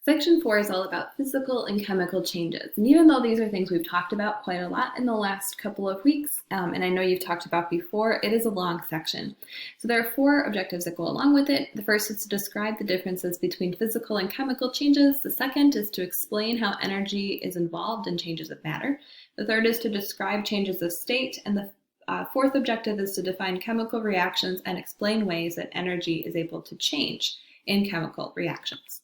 Section 4 is all about physical and chemical changes. And even though these are things we've talked about quite a lot in the last couple of weeks, and I know you've talked about before, it is a long section. So there are 4 objectives that go along with it. The first is to describe the differences between physical and chemical changes. The second is to explain how energy is involved in changes of matter. The third is to describe changes of state. And the fourth objective is to define chemical reactions and explain ways that energy is able to change in chemical reactions.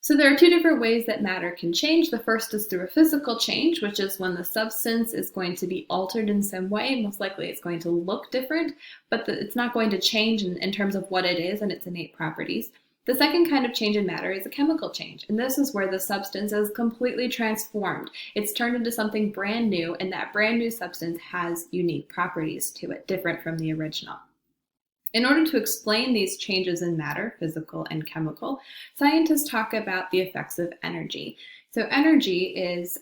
So there are 2 different ways that matter can change. The first is through a physical change, which is when the substance is going to be altered in some way. Most likely it's going to look different, but it's not going to change in terms of what it is and its innate properties. The second kind of change in matter is a chemical change, and this is where the substance is completely transformed. It's turned into something brand new, and that brand new substance has unique properties to it, different from the original. In order to explain these changes in matter, physical and chemical, scientists talk about the effects of energy. So energy is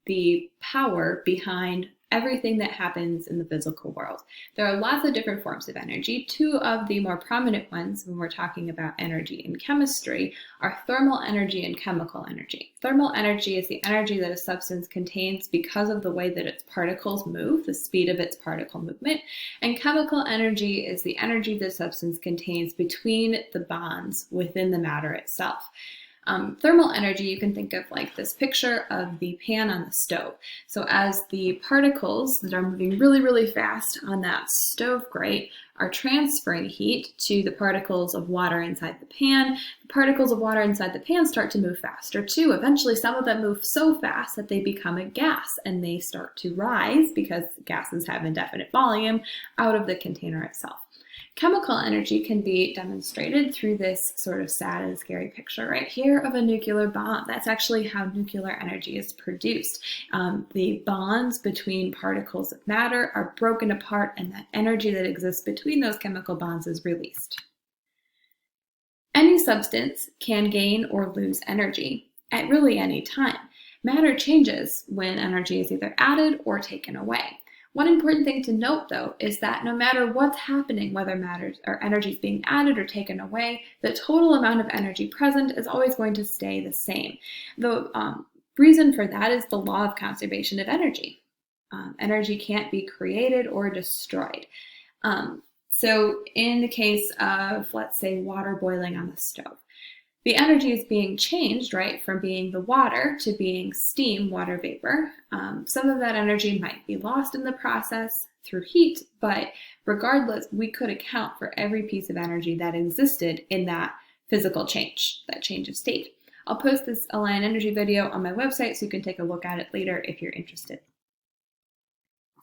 the power behind everything that happens in the physical world. There are lots of different forms of energy. 2 of the more prominent ones when we're talking about energy in chemistry are thermal energy and chemical energy. Thermal energy is the energy that a substance contains because of the way that its particles move, the speed of its particle movement. And chemical energy is the energy the substance contains between the bonds within the matter itself. Thermal energy, you can think of like this picture of the pan on the stove. So as the particles that are moving really, really fast on that stove grate are transferring heat to the particles of water inside the pan, the particles of water inside the pan start to move faster too. Eventually, some of them move so fast that they become a gas and they start to rise because gases have indefinite volume out of the container itself. Chemical energy can be demonstrated through this sort of sad and scary picture right here of a nuclear bomb. That's actually how nuclear energy is produced. The bonds between particles of matter are broken apart, and that energy that exists between those chemical bonds is released. Any substance can gain or lose energy at really any time. Matter changes when energy is either added or taken away. One important thing to note, though, is that no matter what's happening, whether matter or energy is being added or taken away, the total amount of energy present is always going to stay the same. The reason for that is the law of conservation of energy. Energy can't be created or destroyed. So in the case of, let's say, water boiling on the stove, the energy is being changed, right, from being the water to being steam, water vapor. Some of that energy might be lost in the process through heat, but regardless, we could account for every piece of energy that existed in that physical change, that change of state. I'll post this Alliant Energy video on my website so you can take a look at it later if you're interested.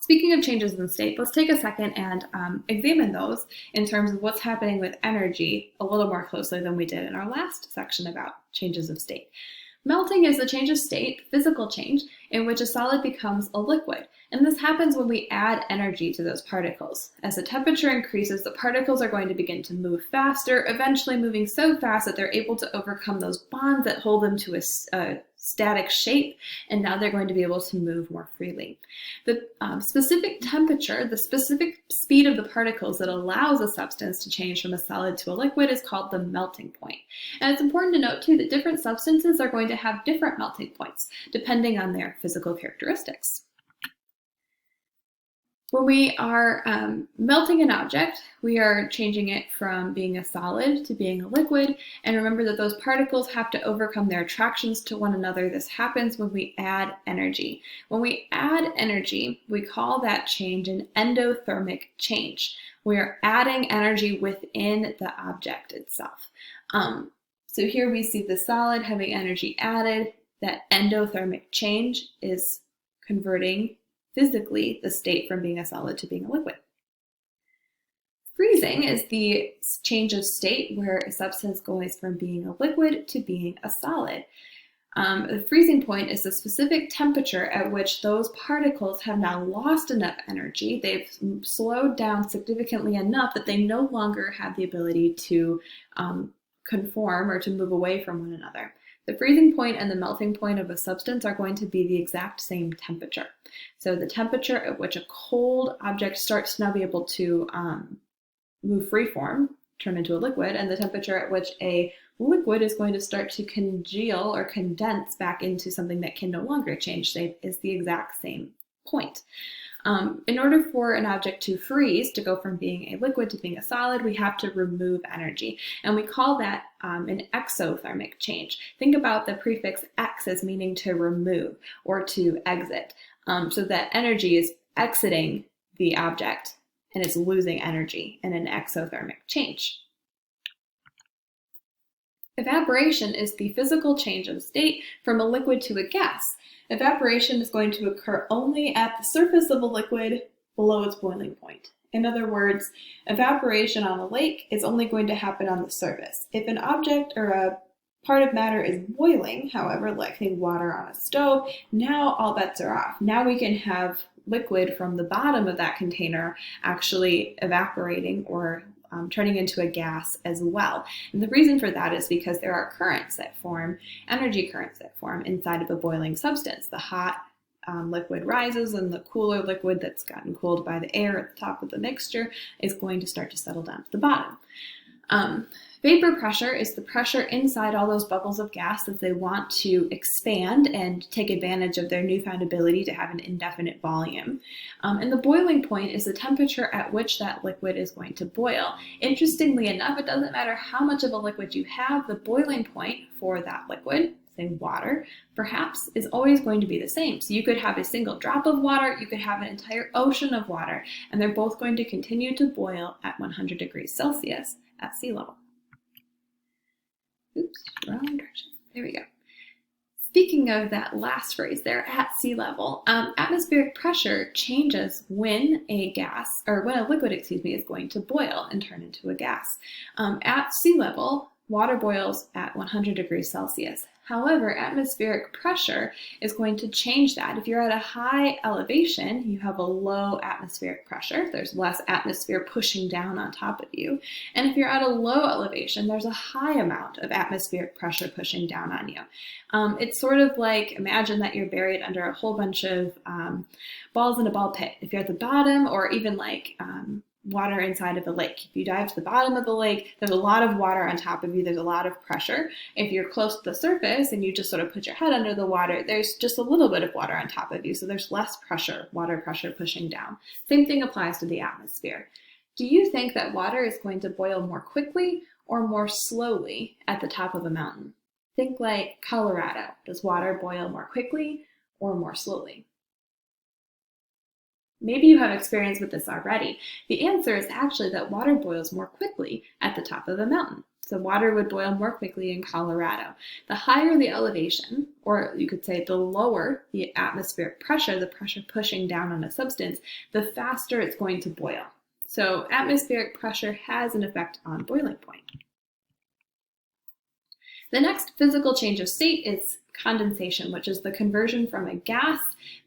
Speaking of changes in state, let's take a second and examine those in terms of what's happening with energy a little more closely than we did in our last section about changes of state. Melting is the change of state, physical change, in which a solid becomes a liquid. And this happens when we add energy to those particles. As the temperature increases, the particles are going to begin to move faster, eventually moving so fast that they're able to overcome those bonds that hold them to a static shape, and now they're going to be able to move more freely. The specific temperature, the specific speed of the particles that allows a substance to change from a solid to a liquid is called the melting point. And it's important to note too that different substances are going to have different melting points depending on their physical characteristics. When we are melting an object, we are changing it from being a solid to being a liquid. And remember that those particles have to overcome their attractions to one another. This happens when we add energy. When we add energy, we call that change an endothermic change. We are adding energy within the object itself. So here we see the solid having energy added. That endothermic change is converting physically the state from being a solid to being a liquid. Freezing is the change of state where a substance goes from being a liquid to being a solid. The freezing point is the specific temperature at which those particles have now lost enough energy. They've slowed down significantly enough that they no longer have the ability to conform or to move away from one another. The freezing point and the melting point of a substance are going to be the exact same temperature. So the temperature at which a cold object starts to now be able to move freeform, turn into a liquid, and the temperature at which a liquid is going to start to congeal or condense back into something that can no longer change shape is the exact same point. In order for an object to freeze, to go from being a liquid to being a solid, we have to remove energy. And we call that an exothermic change. Think about the prefix ex as meaning to remove or to exit. So that energy is exiting the object and it's losing energy in an exothermic change. Evaporation is the physical change of state from a liquid to a gas. Evaporation is going to occur only at the surface of a liquid below its boiling point. In other words, evaporation on a lake is only going to happen on the surface. If an object or a part of matter is boiling, however, like water on a stove, now all bets are off. Now we can have liquid from the bottom of that container actually evaporating or turning into a gas as well. And the reason for that is because there are currents that form, energy currents that form inside of a boiling substance. The hot liquid rises and the cooler liquid that's gotten cooled by the air at the top of the mixture is going to start to settle down to the bottom. Vapor pressure is the pressure inside all those bubbles of gas that they want to expand and take advantage of their newfound ability to have an indefinite volume. And the boiling point is the temperature at which that liquid is going to boil. Interestingly enough, it doesn't matter how much of a liquid you have, the boiling point for that liquid, say water, perhaps, is always going to be the same. So you could have a single drop of water, you could have an entire ocean of water, and they're both going to continue to boil at 100 degrees Celsius at sea level. Oops, wrong direction. There we go. Speaking of that last phrase there, at sea level, atmospheric pressure changes when a gas, or when a liquid, is going to boil and turn into a gas. At sea level, water boils at 100 degrees Celsius. However, atmospheric pressure is going to change that. If you're at a high elevation, you have a low atmospheric pressure. There's less atmosphere pushing down on top of you. And if you're at a low elevation, there's a high amount of atmospheric pressure pushing down on you. It's sort of like, imagine that you're buried under a whole bunch of balls in a ball pit. If you're at the bottom, or even like water inside of a lake. If you dive to the bottom of the lake, there's a lot of water on top of you. There's a lot of pressure. If you're close to the surface and you just sort of put your head under the water, there's just a little bit of water on top of you. So there's less pressure, water pressure pushing down. Same thing applies to the atmosphere. Do you think that water is going to boil more quickly or more slowly at the top of a mountain? Think like Colorado. Does water boil more quickly or more slowly? Maybe you have experience with this already. The answer is actually that water boils more quickly at the top of a mountain. So water would boil more quickly in Colorado. The higher the elevation, or you could say the lower the atmospheric pressure, the pressure pushing down on a substance, the faster it's going to boil. So atmospheric pressure has an effect on boiling point. The next physical change of state is condensation, which is the conversion from a gas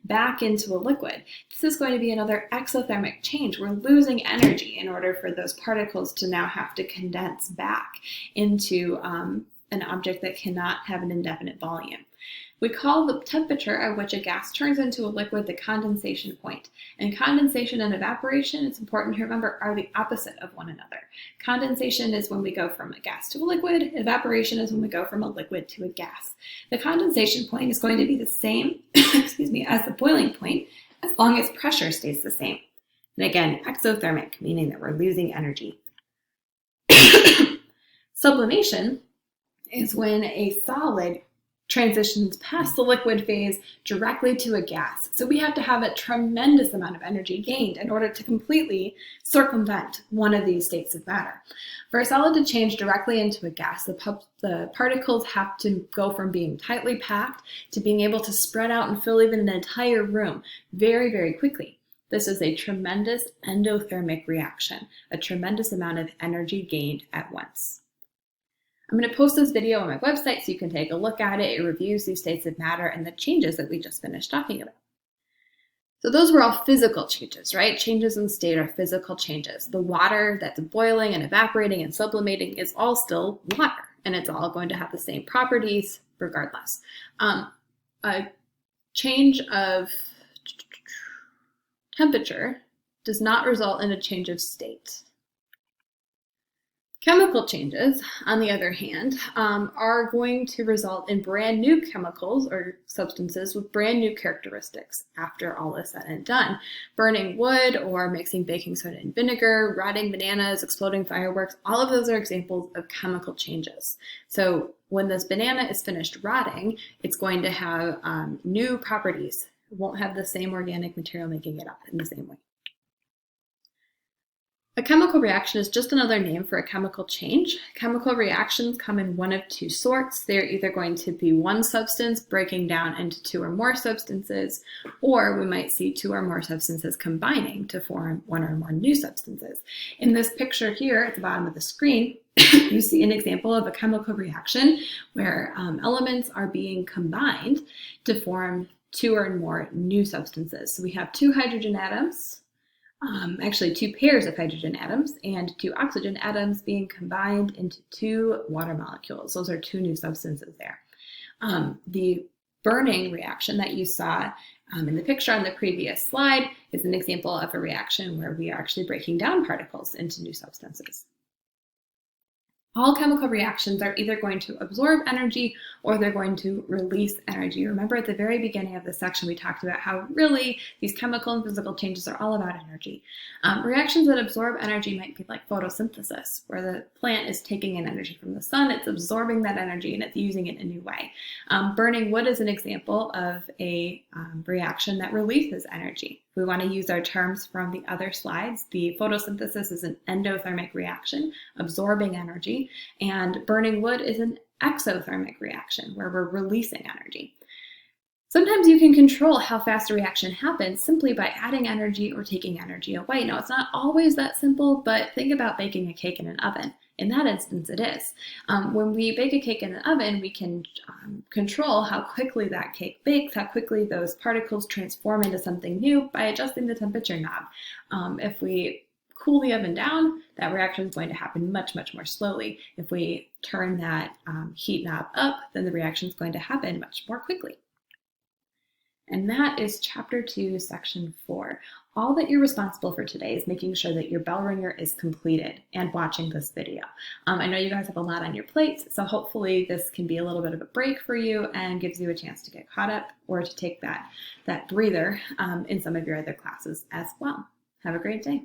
back into a liquid. This is going to be another exothermic change. We're losing energy in order for those particles to now have to condense back into an object that cannot have an indefinite volume. We call the temperature at which a gas turns into a liquid the condensation point. And condensation and evaporation, it's important to remember, are the opposite of one another. Condensation is when we go from a gas to a liquid. Evaporation is when we go from a liquid to a gas. The condensation point is going to be the same as the boiling point as long as pressure stays the same. And again, exothermic, meaning that we're losing energy. Sublimation is when a solid transitions past the liquid phase directly to a gas. So we have to have a tremendous amount of energy gained in order to completely circumvent one of these states of matter. For a solid to change directly into a gas, the particles have to go from being tightly packed to being able to spread out and fill even an entire room very, very quickly. This is a tremendous endothermic reaction, a tremendous amount of energy gained at once. I'm going to post this video on my website so you can take a look at it. It reviews these states of matter and the changes that we just finished talking about. So those were all physical changes, right? Changes in state are physical changes. The water that's boiling and evaporating and sublimating is all still water, and it's all going to have the same properties regardless. A change of temperature does not result in a change of state. Chemical changes, on the other hand, are going to result in brand new chemicals or substances with brand new characteristics after all is said and done. Burning wood or mixing baking soda and vinegar, rotting bananas, exploding fireworks, all of those are examples of chemical changes. So when this banana is finished rotting, it's going to have new properties. It won't have the same organic material making it up in the same way. A chemical reaction is just another name for a chemical change. Chemical reactions come in one of two sorts. They're either going to be one substance breaking down into two or more substances, or we might see two or more substances combining to form one or more new substances. In this picture here at the bottom of the screen, you see an example of a chemical reaction where elements are being combined to form two or more new substances. So we have two hydrogen atoms, actually two pairs of hydrogen atoms and two oxygen atoms being combined into two water molecules. Those are two new substances there. The burning reaction that you saw in the picture on the previous slide is an example of a reaction where we are actually breaking down particles into new substances. All chemical reactions are either going to absorb energy or they're going to release energy. Remember at the very beginning of this section, we talked about how really these chemical and physical changes are all about energy. Reactions that absorb energy might be like photosynthesis, where the plant is taking in energy from the sun, it's absorbing that energy and it's using it in a new way. Burning wood is an example of a reaction that releases energy. We want to use our terms from the other slides. The photosynthesis is an endothermic reaction, absorbing energy, and burning wood is an exothermic reaction, where we're releasing energy. Sometimes you can control how fast a reaction happens simply by adding energy or taking energy away. Now, it's not always that simple, but think about baking a cake in an oven. In that instance, it is. When we bake a cake in an oven, we can control how quickly that cake bakes, how quickly those particles transform into something new by adjusting the temperature knob. If we cool the oven down, that reaction is going to happen much, much more slowly. If we turn that heat knob up, then the reaction is going to happen much more quickly. And that is Chapter 2, Section 4. All that you're responsible for today is making sure that your bell ringer is completed and watching this video. I know you guys have a lot on your plates, so hopefully this can be a little bit of a break for you and gives you a chance to get caught up or to take that breather in some of your other classes as well. Have a great day.